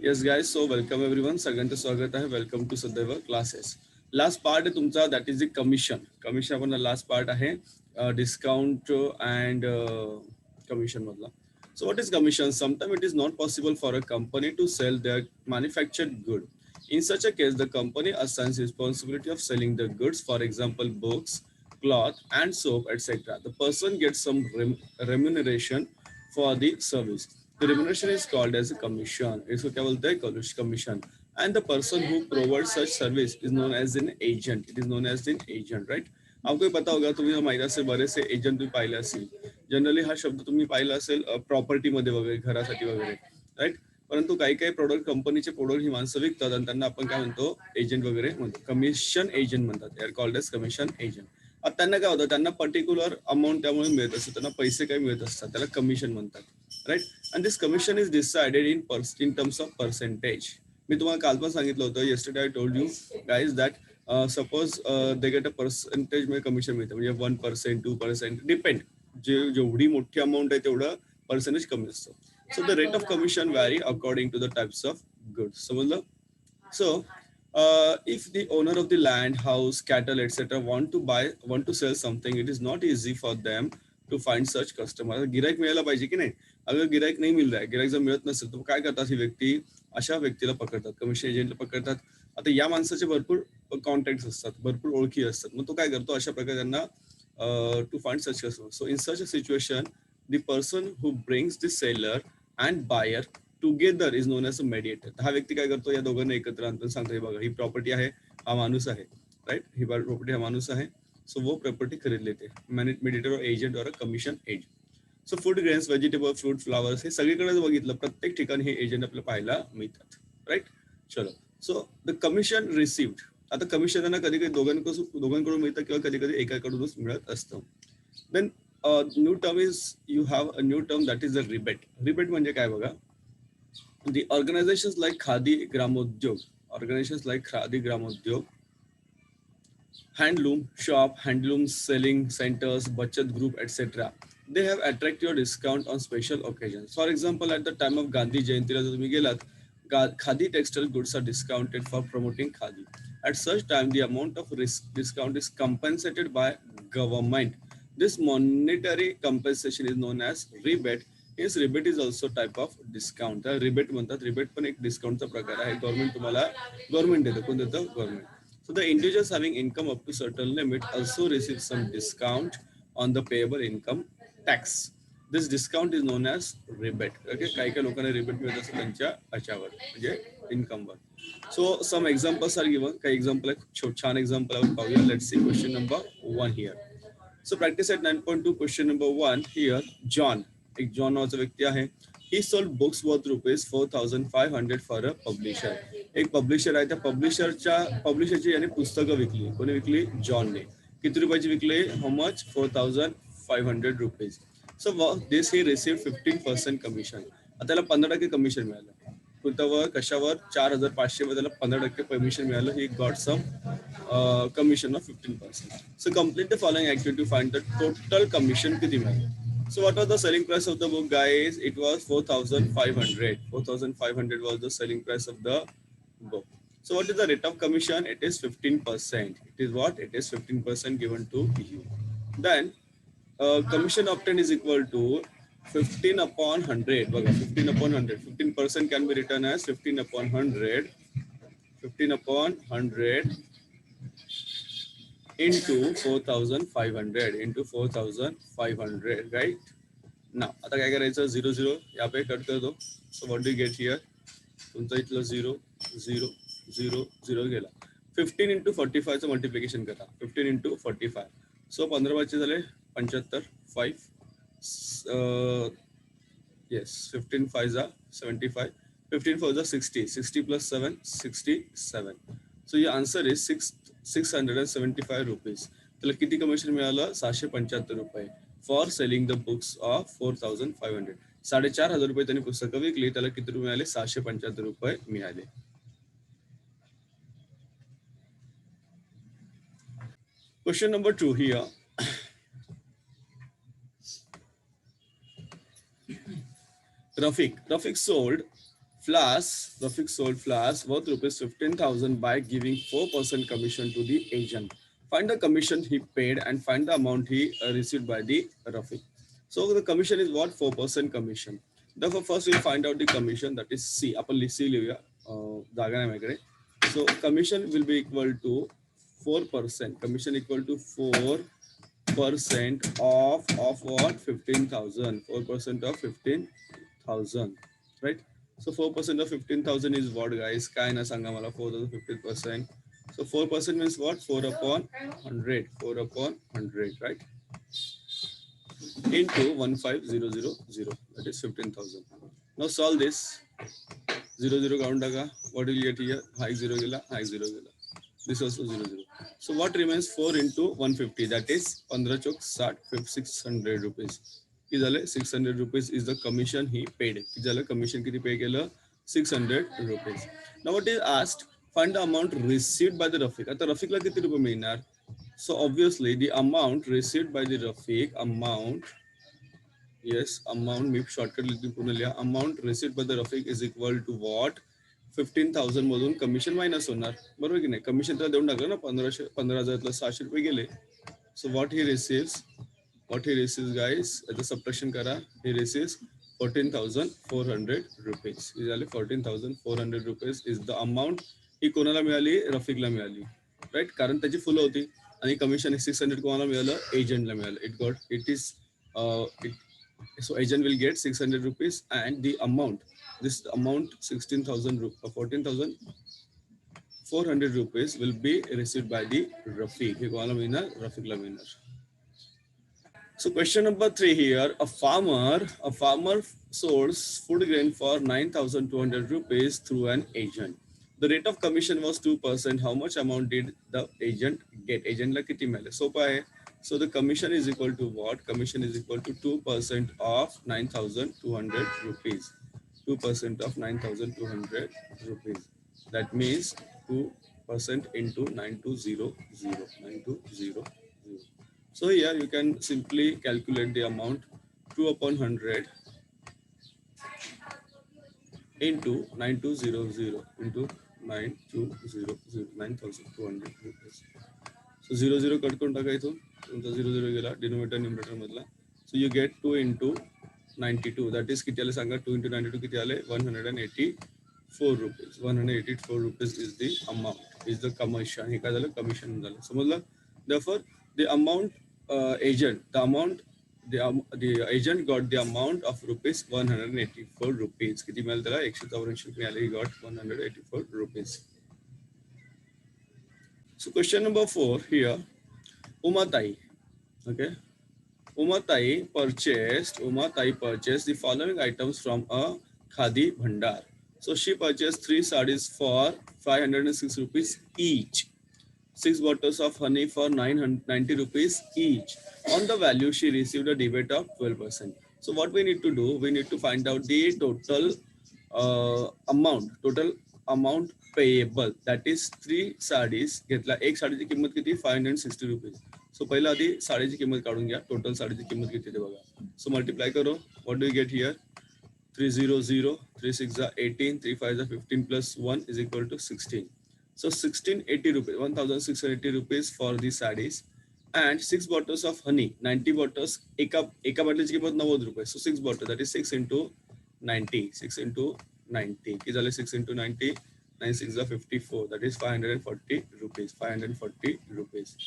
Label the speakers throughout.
Speaker 1: Yes guys, so welcome everyone. सगळ्यांचं स्वागत आहे. वेलकम टू सदैव क्लासेस. लास्ट पार्ट आहे तुमचा, that is the commission. Commission आपण लास्ट पार्ट आहे डिस्काउंट अँड कमिशन मधला. So what is commission? Sometimes it is not possible for a company to sell their manufactured good. In such a case, the company assigns responsibility of selling the goods, for example, books, cloth, and soap, etc. The person gets some remuneration for the service. The remuneration is called as a commission. इसको क्या बोलते हैं? Commission. And the person who provides such service is known as an agent. It is known as an agent, right? आपको पता होगा, तुम्ही माहिती असेल, बरेचसे एजंट तुम्ही पाहिले असतील. जनरली हा शब्द तुम्ही पाहिला असेल प्रॉपर्टीमध्ये वगैरे, घरासाठी वगैरे, राईट. परंतु काही काही प्रोडक्ट, कंपनीचे प्रोडक्ट ही माणसं विकतात आणि त्यांना आपण काय म्हणतो, एजंट वगैरे म्हणतो. कमिशन एजंट म्हणतात. They are called as commission agent. आता त्यांना काय होतं, त्यांना पर्टिक्युलर अमाऊंट त्यामुळे मिळत असतं, त्यांना पैसे काही मिळत असतात, त्याला कमिशन म्हणतात, right. And this commission is decided in terms of percentage. मी तुम्हाला काल पण सांगितलं होतं, yesterday I told you guys that suppose they get a percentage मध्ये कमिशन मिळतं, म्हणजे 1%, 2%, डिपेंड. जेवढी मोठी अमाऊंट आहे तेवढं पर्सेंटेज कमी असतं. So the rate of commission vary according to the types of goods. समजलं? सो if the owner of the land, house, cattle, etc. want to sell something, it is not easy for them to find such customer. गिराईक मिळायला पाहिजे की नाही. अगर गिराईक नाही मिल रहा है, गिराईक जर मिळत नसेल तर काय करतात ही व्यक्ती, अशा व्यक्तीला पकडतात, कमिशन एजंटला पकडतात. आता या माणसाचे भरपूर कॉन्टॅक्ट असतात, भरपूर ओळखी असतात, मग तो काय करतो, अशा प्रकारे त्यांना to find such customer. So in such a situation the person who brings the seller and buyer together is known as a mediator. हा व्यक्ती काय करतो, या दोघांना एकत्र आणतो, सांगतो, हे बघा ही प्रॉपर्टी आहे, हा माणूस आहे, राईट, ही प्रॉपर्टी हा माणूस आहे, सो वो प्रॉपर्टी खरीद लेते. मेडिएटर और एजंट और commission agent. So food grains, vegetable, fruit, flowers, हे सगळीकडे बघितलं, प्रत्येक ठिकाणी हे एजंट आपल्याला पाहायला मिळतात, राईट. चलो, सो द कमिशन रिसिव्ड. आता कमिशन त्यांना कधी कधी दोघांकडून मिळतं किंवा कधी कधी एकाकडूनच मिळत असतं. Then new term is, you have a new term that is a rebate. Rebate म्हणजे काय बघा, the organizations like Khadi Gramodyog, handloom shop, handloom selling centers, bachat group, etc. They have attract your discount on special occasions. For example, at the time of Gandhi Jayanti, तुम्ही गेलात, Khadi textile goods are discounted for promoting Khadi. At such time, the amount of discount is compensated by government. This monetary compensation is known as rebate. Yes, rebate is also type of discount. Rebate म्हणतात, rebate पण एक डिस्काउंटचा प्रकार आहे. Government देतं. कोण देतं? Government. So the individuals having income up to certain limit also receive some discount on the payable income tax. This discount is known as rebate. Okay, काही काही लोकांना rebate मिळत असतं त्यांच्या ह्याच्यावर, म्हणजे इन्कमवर. So some examples are given. काही example आहे, खूप छान एक्झाम्पल आपण पाहूया. Let's see question number 1 here. So practice at 9.2, question number 1 here. John, एक जॉन नावाचा व्यक्ती आहे. He sold books worth rupees 4,500 for a publisher. एक पब्लिशर आहे, त्या पब्लिशरची याने पुस्तकं विकली. कोणी विकली? जॉनने. किती रुपयाची विकली? How much? 4,500 rupees. So this he received 15% commission. त्याला 15% कमिशन मिळालं. कुठवर, कशावर? 4,500 वर त्याला 15% कमिशन मिळालं. He got some commission of 15%. So complete the following activity to find the total commission किती मिळालं. So what was the selling price of the book, guys? It was 4,500. 4,500 was the selling price of the book. So what is the rate of commission? It is 15%. It is what? It is 15% given to you. Then commission obtained is equal to 15 upon 100. 15 upon 100. 15% can be written as 15 upon 100. 15 upon 100 into 4,500 into 4,500, right? Now आता काय करायचं, 0 0 यहाँ पे cut कर दो. So what do you get here? तुमचा इथलं 0 0 0 0 गेला. 15 into 45 चं मल्टिप्लिकेशन करा. 15 into 45. So 15 चे झाले 75. 5 yes, 15 5 are 75. 15 4 are 60. 60 plus 7, 67. So your answer is 675 rupees. त्याला किती कमिशन मिळालं? 675 रुपये for selling the books of 4,500. 4,500 रुपये त्यांनी पुस्तकं विकली, त्याला किती रुपये मिळाले? 675 रुपये मिळाले. Question number 2 here. Rafiq sold Rafiq sold flowers worth rupees 15,000 by giving 4% commission to the agent. Find the commission he paid and find the amount he received by the Rafiq. So the commission is what? 4% commission. Therefore, first we'll find out the commission, that is C. आपण C लिहूया, जागा नाही माझ्याकडे. So commission will be equal to 4%. Commission equal to 4% of what? 15,000. 4% of 15,000, right? So 4% of 15,000 is what, guys? काय ना सांगा मला 4,000 15%. So 4% means what? 4 upon 100. 4 upon 100, right? Into 15000. That is 15,000. Now solve this. 0 count daga. What will you get here? High 0 gila, high 0 gila. This also 0 0. So what remains? 4 into 150. That is 15 chok 60, 600 rupees. 600 rupees is the commission he paid. Commission kiti pay केलं? 600 rupees. Now what is asked? Find the amount received by the Rafiq. आता रफिकला किती रुपये मिळणार? So obviously the amount received by the Rafiq, amount me shortcut लिहितो पूर्ण लिहा. Amount received by the Rafiq is equal to what? 15,000 मधून commission minus होणार, बरोबर की नाही? कमिशन त्याला देऊन टाकलं ना, 15,000 600 रुपये गेले. So what he receives guys, आता सबट्रॅक्शन करा. He receives 14,400 rupees. हे झाले 14,400 rupees is the amount ही कोणाला मिळाली? रफिकला मिळाली, राईट? कारण त्याची फुलं होती आणि कमिशन 600 कोणाला मिळालं? एजंटला मिळालं. So agent will get 600 rupees and the amount, this amount 14,400 rupees will be received by the Rafiq. हे कोणाला मिळणार? रफिकला मिळणार. So question number 3 here, a farmer sold food grain for 9,200 rupees through an agent. The rate of commission was 2%. How much amount did the agent get? Agent ला किती मिळाले? सोपं आहे. So the commission is equal to what? Commission is equal to 2% of 9,200 rupees. 2% of 9,200 rupees. That means 2% into 9200. 9200. So here you can simply calculate the amount. 2 upon 100 into 9200 into 9200, 9,200 rupees. So 0 cut करून टाका इथून. 0 गेला denominator numerator मधला. So you get 2 into 92. That is किती आले सांगा? 2 into 92 किती आले? 184 rupees. 184 rupees is the amount, is the commission. हे काय झालं? कमिशन झालं. समजलं? Therefore the amount the agent got the amount of rupees 184 rupees. किती मिळालं त्याला? 184 मिळाले. He got 184 rupees. So question number 4 here, Umatai. Okay, Umatai purchased the following items from a Khadi Bhandar. So she purchased 3 sarees for 506 rupees each, 6 bottles of honey for 990 rupees each. On the value, she received a rebate of 12%. So what we need to do, we need to find out the total amount payable. That is 3 sarees घेतला. एक साडीची किंमत किती? 560 rupees. So पहिला आधी साडीची किंमत काढून घ्या. Total साडीची किंमत किती ते बघा. So multiply करो. What do you get here? 300, 3 6 18, 3 5 15 plus 1 is equal to 16. So 1680 rupees, 1,680 rupees for the sarees, and 6 bottles of honey, 90 bottles. एका बाटलीची किंमत 90 रुपये. So 6 bottles, that is 6 into 90. 6 into 90. किती झाले? 6 into 90. 9 6 54. That is 540 rupees. 540 rupees.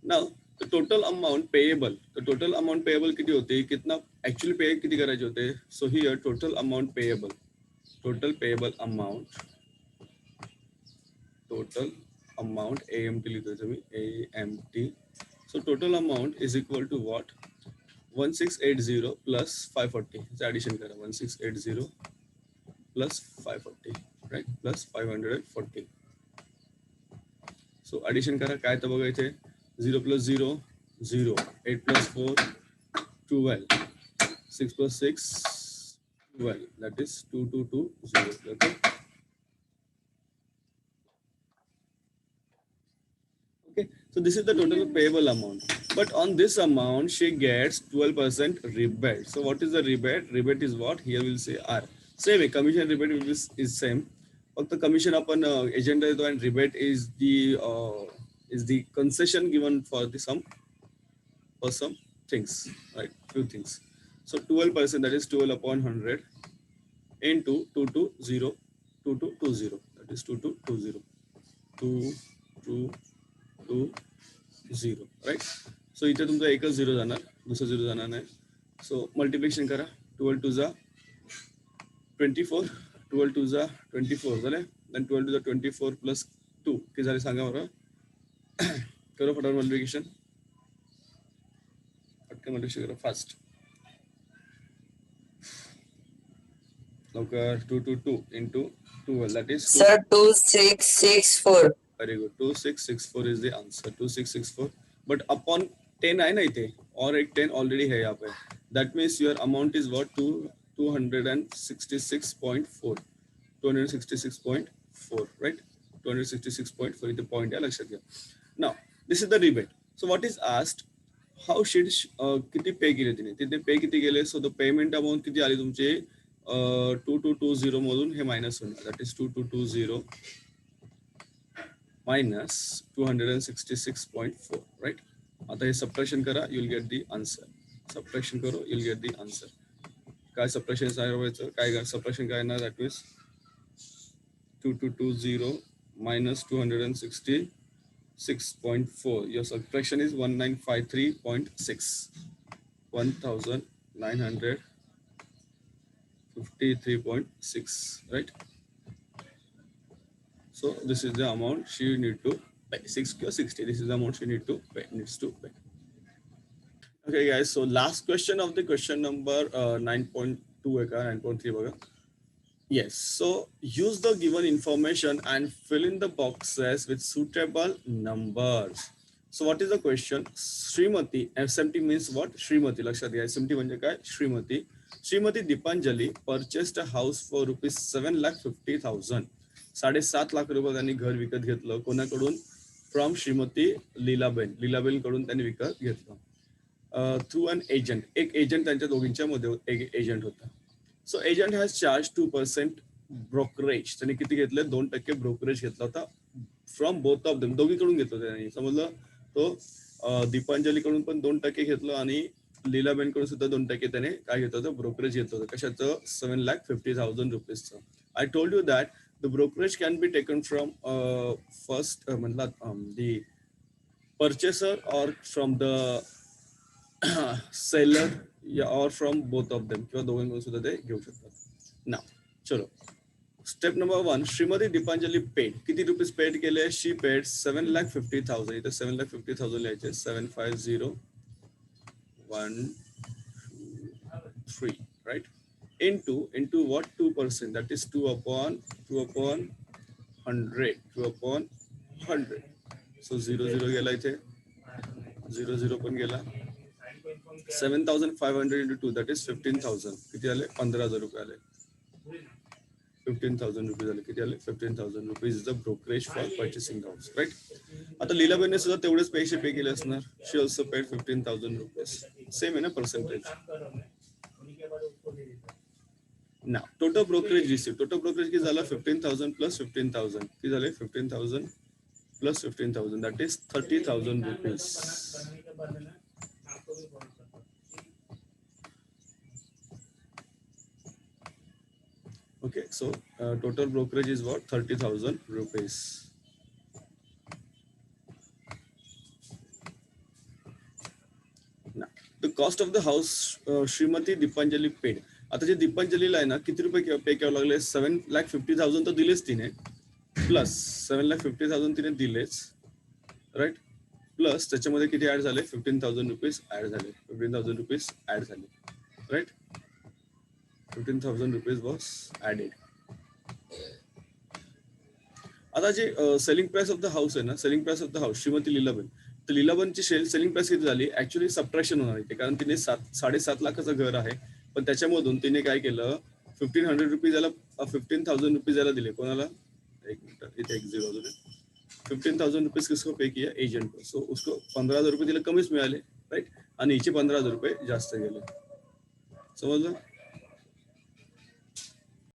Speaker 1: Now the total amount payable. The total amount payable किती होते? कितना actually pay किती करायचे होते? So here total amount payable. Total payable amount. Total amount AMT लिहितो तुम्ही AMT. So total amount is equal to what? 1680 plus 540. It's addition करा. 1680 plus 540, right? Plus 540. So addition करा. काय तर बघा इथे 0 plus 0 0, 8 plus 4 12, 6 plus 6 12. That is 2220. Okay. Okay, so this is the total payable amount, but on this amount she gets 12% rebate. So what is the rebate? Rebate is what? Here we'll say R. Same आहे, commission rebate is same. फक्त commission आपण एजंटला देतो आणि rebate is the concession given for the sum things, right? Few things. So 12%, that is 12 upon 100 into 2220, 2220, that is 2220, 2220, right? So इथे तुमचा एकच zero जाणार, दुसरा झिरो जाणार नाही. सो मल्टिप्लिकेशन करा. 12 टू जा 24, 12 टू जा 24 झाले. देन 12 टू जा 24 प्लस 2 किती झाले सांगा बरं. करो फटाफट मल्टिप्लिकेशन, मल्टिप्लिकेशन करा फास्ट लवकर. 222 into 12, that is
Speaker 2: Sir, 2664.
Speaker 1: very good. 2664 is the answer. 2664. But upon 10 है ना इथे, और एक 10 already है यहाँ पे. That means your amount is what? 266.4. 266.4, right? 266.4 is the point. Yeah, लक्षात घ्या. Now, this is the rebate. So what is asked? How should किती पे केले तिने? तिथे पे किती केले? So the payment amount किती आली तुमचे? 2220 मधून हे मायनस होणार. That is 2220 minus 266.4, right? आता हे सबट्रॅक्शन करा, you'll get the answer. Subtraction करो, you'll get the answer. काय सबट्रॅक्शन करायचं, काय सबट्रॅक्शन काय ना, that means 2220 minus 266.4. Your subtraction is 1953.6. 1953.6, right? So this is the amount she need to pay. 60 or 60. This is the amount she needs to pay. Okay, guys. So last question of the question number 9.2 ka 9.3 baga. Yes. So use the given information and fill in the boxes with suitable numbers. So what is the question? Srimati, SMT means what? Srimati. लक्षात घ्या. SMT म्हणजे काय? Srimati. Srimati Dipanjali purchased a house for rupees 7,50,000. 7.5 lakh रुपये त्यांनी घर विकत घेतलं. कोणाकडून? फ्रॉम श्रीमती लीलाबेन. लीलाबेन कडून त्यांनी विकत घेतलं. Through an agent. एक एजंट त्यांच्या दोघींच्या मध्ये एक एजंट होता. So agent has charge 2% brokerage. त्यांनी किती घेतले? 2% ब्रोकरेज घेतला होता. From both of them. दोघीकडून घेतलं त्यांनी. समजलं? तो दीपांजली कडून पण 2% घेतलं आणि लीलाबेन कडून सुद्धा 2% त्याने काय घेतलं होतं? ब्रोकरेज घेतलं होतं. कशाचं? 7,50,000 रुपीजचं. I told you that the brokerage can be taken from first the purchaser or from the seller, or from both of them. किंवा दोघांकडून सुद्धा ते घेऊ शकतात. Now, चलो. Step number 1. Shrimati Deepanjali paid. किती रुपीज पेड केले? She paid 7,50,000. इथे 7,50,000 लिहायचे. 750,123, right? Into what? 2%, that is 2 upon 100. 2 upon 100. So 0 गेला इथे, 0 पण गेला. 7,500 into 2, that is 15,000. किती आले? 15,000 रुपये आले. 15,000 रुपये आले. किती आले? 15,000 rupees is the brokerage for purchasing the house, right? आता लीलाबेनने सुद्धा तेवढेच पैसे पे केले असणार. She also paid 15,000 rupees. Same आहे ना percentage. Now, total brokerage received. Total brokerage किती झाला? 15,000 plus 15,000. किती झाले? 15,000 plus 15,000. That is 30,000 rupees. Okay, so total brokerage is what? 30,000 rupees. Now, the cost of the house Srimati Dipanjali paid. आता जे दीपांजलीला आहे ना, किती रुपये पे करावं लागले? 7,50,000 तर दिलेच तिने, प्लस 7,50,000 तिने दिलेच, राईट? प्लस त्याच्यामध्ये किती ऍड झाले? 15,000 रुपीज ऍड झाले. 15,000 रुपीज ऍड झाले, राईट? 15,000 rupees was added. आता जे selling price of the house आहे ना, selling price of the house Shrimati Leelaben, तर लीलाबेनची सेलिंग प्राइस किती झाली? ऍक्च्युअली सबट्रॅक्शन होणार इथे, कारण तिने 7.5 लाखाचं घर आहे, पण त्याच्यामधून तिने काय केलं? 1,500 रुपीज याला, 15,000 रुपीज याला दिले. कोणाला? एक मिनिट, इथे एक 0 होते. 15,000 रुपीज किसको पे किया? एजंट को. सो उसको 15,000 रुपये तिला कमीच मिळाले, राईट? आणि हिचे 15,000 रुपये जास्त गेले. समजलं?